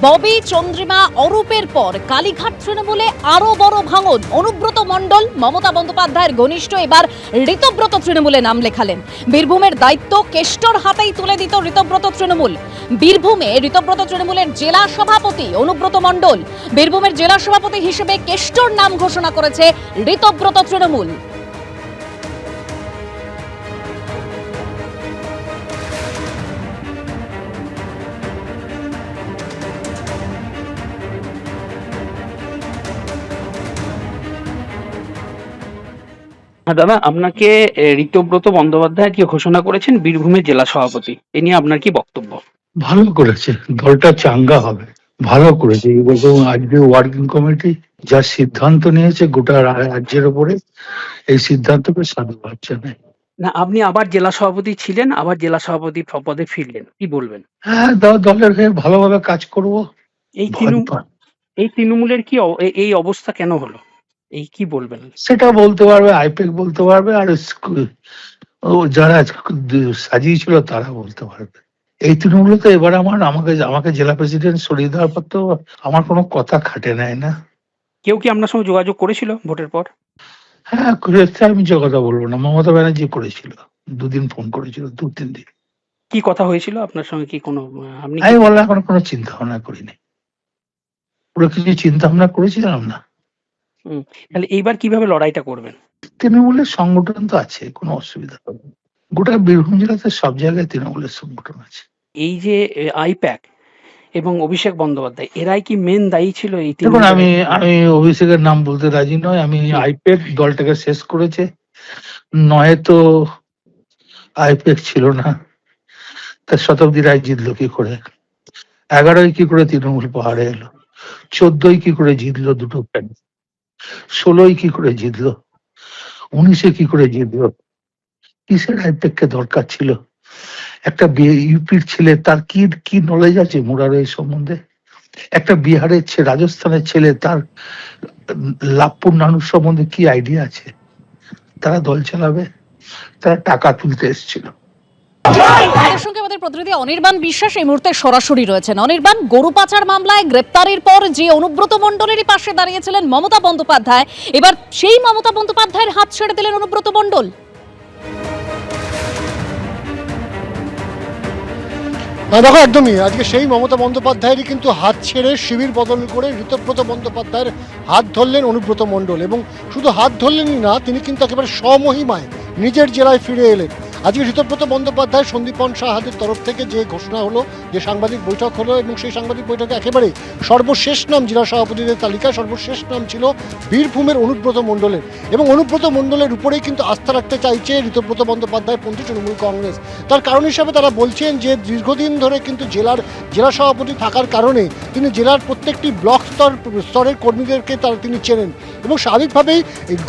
ববি চন্দ্রিমা অরূপের পর কালীঘাট তৃণমূলে আরো বড় ভাঙন। অনুব্রত মণ্ডল মমতা বন্দ্যোপাধ্যায়ের ঘনিষ্ঠ এবার ঋতব্রত তৃণমূলে নাম লেখালেন। বীরভূমের দায়িত্ব কেষ্টর হাতেই তুলে দিত ঋতব্রত তৃণমূল। বীরভূমে ঋতব্রত তৃণমূলের জেলা সভাপতি অনুব্রত মণ্ডল, বীরভূমের জেলা সভাপতি হিসেবে কেষ্টর নাম ঘোষণা করেছে ঋতব্রত তৃণমূল। দাদা, আপনাকে ঋতব্রত বন্দ্যোপাধ্যায় আজকে ঘোষণা করেছেন বীরভূমের জেলা সভাপতি। এ নিয়ে আপনার কি বক্তব্য? ভালো করেছে, দলটা চাঙ্গা হবে। ভালো করেছে এবং আজকে ওয়ার্কিং কমিটি যা সিদ্ধান্ত নিয়েছে গোটা রাজ্যের উপরে, এই সিদ্ধান্তকে সাধুবাদ জানাই। না, আপনি আবার জেলা সভাপতি ছিলেন, আবার জেলা সভাপতি পদে ফিরলেন, কি বলবেন? হ্যাঁ, দলের হয়ে ভালোভাবে কাজ করব। এই তৃণমূলের কি এই অবস্থা কেন হলো, এই কি বলবেন? সেটা বলতে পারবে আইপ্যাক, বলতে পারবে, আর যারা সাজিয়েছিল তারা বলতে পারবে। এই তৃণমূলে তো এবার আমাকে জেলা প্রেসিডেন্ট সরিয়ে দেওয়ার পর তো আমার কোনো কথা খাটে নেয় না। কেউ কি আপনার সঙ্গে যোগাযোগ করেছিল ভোটের পর? হ্যাঁ করেছে, আমি যে কথা বলবো না, মমতা ব্যানার্জি করেছিল, দুদিন ফোন করেছিল, 2-3 দিন। কি কথা হয়েছিল আপনার সঙ্গে? কি কোনো আপনি আমি বললাম এখন কোনো চিন্তা ভাবনা করিনি, পুরো কিছু চিন্তা ভাবনা করেছিলাম না। তাহলে এইবার কিভাবে লড়াইটা করবেন? তৃণমূলের সংগঠন তো আছে, কোনো অসুবিধা হবে না। গোটা বীরভূম জেলাতে সব জায়গায় তৃণমূলের সংগঠন আছে। এই যে আইপ্যাক এবং অভিষেক বন্দ্যোপাধ্যায়, এরাই কি মেন দায়ী ছিল এই দেখুন, আমি অভিষেকের নাম বলতে রাজি নয়। আইপ্যাক দলটাকে শেষ করেছে, নয়তো আইপ্যাক ছিল না, তার শতাব্দী রায় জিতলো কি করে, 11ই কি করে তৃণমূল পাহাড়ে এলো, 14ই কি করে জিতলো দুটো প্যান, 16ই কি করে জিতলো, 19-এ কি করে জিতলো। কিসের আইপ্যাককে দরকার ছিল? একটা ইউপির ছেলে, তার কি কি নলেজ আছে মুরারের সম্বন্ধে? একটা বিহারের ছেলে, রাজস্থানের ছেলে, তার লাভপুর নানুর সম্বন্ধে কি আইডিয়া আছে? তারা দল চালাবে, তারা টাকা তুলতে এসেছিল। আমাদের সঙ্গে আমাদের প্রতিনিধি অনির্বাণ বিশ্বাস এই মুহূর্তে সরাসরি রয়েছেন। অনির্বাণ, গরু পাচার মামলায় গ্রেপ্তারের পর যে অনুব্রত মণ্ডলেরই পাশে দাঁড়িয়েছিলেন মমতা বন্দ্যোপাধ্যায়, এবার সেই মমতা বন্দ্যোপাধ্যায়ের হাত ছেড়ে দিলেন অনুব্রত মণ্ডল। দেখো, একদমই আজকে সেই মমতা বন্দ্যোপাধ্যায়েরই কিন্তু হাত ছেড়ে শিবির বদল করে ঋতব্রত বন্দ্যোপাধ্যায়ের হাত ধরলেন অনুব্রত মণ্ডল। এবং শুধু হাত ধরলেনই না, তিনি কিন্তু একেবারে স্বমহিমায় নিজের জেলায় ফিরে এলেন। আজকে ঋতব্রত বন্দ্যোপাধ্যায় সন্দীপন সাহাদের তরফ থেকে যে ঘোষণা হলো, যে সাংবাদিক বৈঠক হলো, এবং সেই সাংবাদিক বৈঠকে একেবারে সর্বশেষ নাম জেলা সভাপতিদের তালিকায় সর্বশেষ নাম ছিল বীরভূমের অনুব্রত মণ্ডলের। এবং অনুব্রত মণ্ডলের উপরেই কিন্তু আস্থা রাখতে চাইছে ঋতব্রত বন্দ্যোপাধ্যায় পন্থী তৃণমূল কংগ্রেস। তার কারণ হিসাবে তারা বলছেন যে দীর্ঘদিন ধরে কিন্তু জেলা সভাপতি থাকার কারণে তিনি জেলার প্রত্যেকটি ব্লক স্তরের কর্মীদেরকে তিনি চেনেন। এবং স্বাভাবিকভাবেই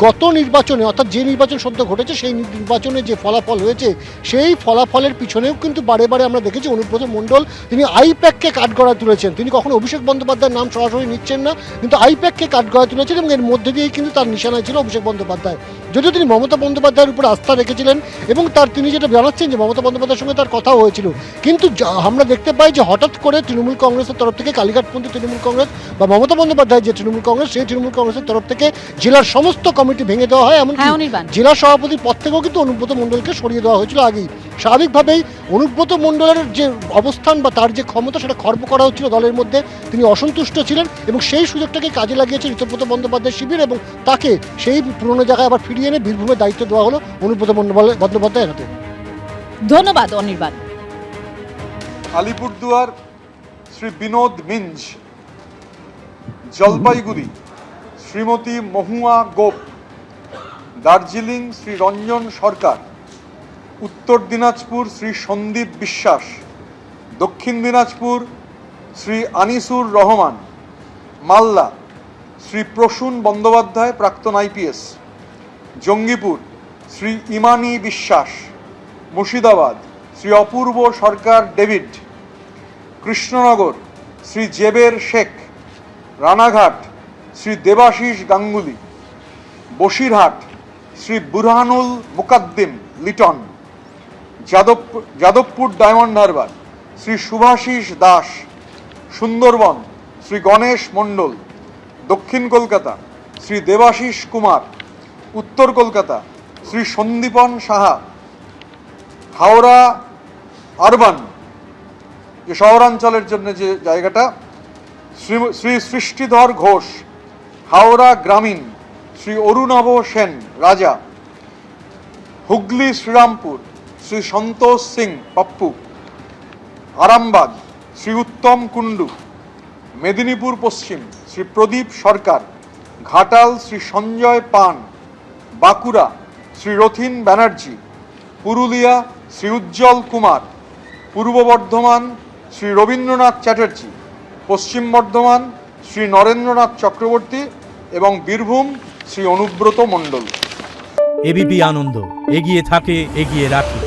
গত নির্বাচনে, অর্থাৎ যে নির্বাচন সদ্য ঘটেছে, সেই নির্বাচনে যে ফলাফল হয়েছে, সেই ফলাফলের পিছনেও কিন্তু বারে বারে আমরা দেখেছি অনুব্রত মণ্ডল তিনি আইপ্যাককে কাঠগড়ায় তুলেছেন। তিনি কখনো অভিষেক বন্দ্যোপাধ্যায়ের নাম সরাসরি নিচ্ছেন না, কিন্তু আইপ্যাককে কাঠগড়ায় তুলেছেন, এবং এর মধ্যে দিয়েই কিন্তু তার নিশানায় ছিল অভিষেক বন্দ্যোপাধ্যায়। যদিও তিনি মমতা বন্দ্যোপাধ্যায়ের উপর আস্থা রেখেছিলেন, এবং তিনি যেটা জানাচ্ছেন যে মমতা বন্দ্যোপাধ্যায়ের সঙ্গে তার কথা হয়েছিল, কিন্তু আমরা দেখতে পাই যে হঠাৎ করে তৃণমূল কংগ্রেসের তরফ থেকে, কালীঘাটপন্থী তৃণমূল কংগ্রেস বা মমতা বন্দ্যোপাধ্যায় যে তৃণমূল কংগ্রেস, সেই তৃণমূল কংগ্রেসের তরফ থেকে জেলার সমস্ত কমিটি ভেঙে দেওয়া হয়। এমনকি জেলা সভাপতির পদ থেকেও কিন্তু অনুব্রত মণ্ডলকে সরিয়ে দেওয়া হয়েছিল আগেই। স্বাভাবিকভাবেই অনুব্রত মণ্ডলের যে অবস্থান বা তার যে ক্ষমতা, সেটা খর্ব করা হচ্ছিল দলের মধ্যে। তিনি অসন্তুষ্ট ছিলেন, এবং সেই সুযোগটাকে কাজে লাগিয়েছে ঋতব্রত বন্দ্যোপাধ্যায় শিবির, এবং তাকে সেই পুরনো জায়গায় আবার ফিরিয়ে এনে বীরভূমের দায়িত্ব দেওয়া হলো অনুব্রত বন্দ্যোপাধ্যায়ের হাতে। ধন্যবাদ অনির্বাণ। আলিপুরদুয়ার শ্রী বিনোদ মিঞ্জ, জলপাইগুড়ি শ্রীমতী মহুয়া গোপ, দার্জিলিং শ্রী রঞ্জন সরকার, উত্তর দিনাজপুর শ্রী সন্দীপ বিশ্বাস, দক্ষিণ দিনাজপুর শ্রী আনিসুর রহমান, মালদা শ্রী প্রসূন বন্দ্যোপাধ্যায় প্রাক্তন আইপিএস, জঙ্গিপুর শ্রী ইমানি বিশ্বাস, মুর্শিদাবাদ শ্রী অপূর্ব সরকার ডেভিড, কৃষ্ণনগর শ্রী জেবের শেখ, রানাঘাট শ্রী দেবাশিস গাঙ্গুলি, বসিরহাট শ্রী বুরহানুল মুকাদ্দিম লিটন, যাদবপুর ডায়মন্ড হারবার শ্রী শুভাশিস দাস, সুন্দরবন শ্রী গণেশ মণ্ডল, দক্ষিণ কলকাতা শ্রী দেবাশিস কুমার, উত্তর কলকাতা শ্রী সন্দীপন সাহা, হাওড়া আরবান যে শহরাঞ্চলের জন্য যে জায়গাটা শ্রী সৃষ্টিধর ঘোষ, হাওড়া গ্রামীণ শ্রী অরুণাভ সেন রাজা, হুগলি শ্রীরামপুর শ্রী সন্তোষ সিং পাপ্পু, আরামবাগ শ্রী উত্তম কুণ্ডু, মেদিনীপুর পশ্চিম শ্রী প্রদীপ সরকার, ঘাটাল শ্রী সঞ্জয় পান, বাঁকুড়া শ্রী রথিন ব্যানার্জি, পুরুলিয়া শ্রী উজ্জ্বল কুমার, পূর্ব বর্ধমান শ্রী রবীন্দ্রনাথ চ্যাটার্জি, পশ্চিম বর্ধমান শ্রী নরেন্দ্রনাথ চক্রবর্তী এবং বীরভূম শ্রী অনুব্রত মণ্ডল। এবিপি আনন্দ, এগিয়ে থাকে, এগিয়ে রাখে।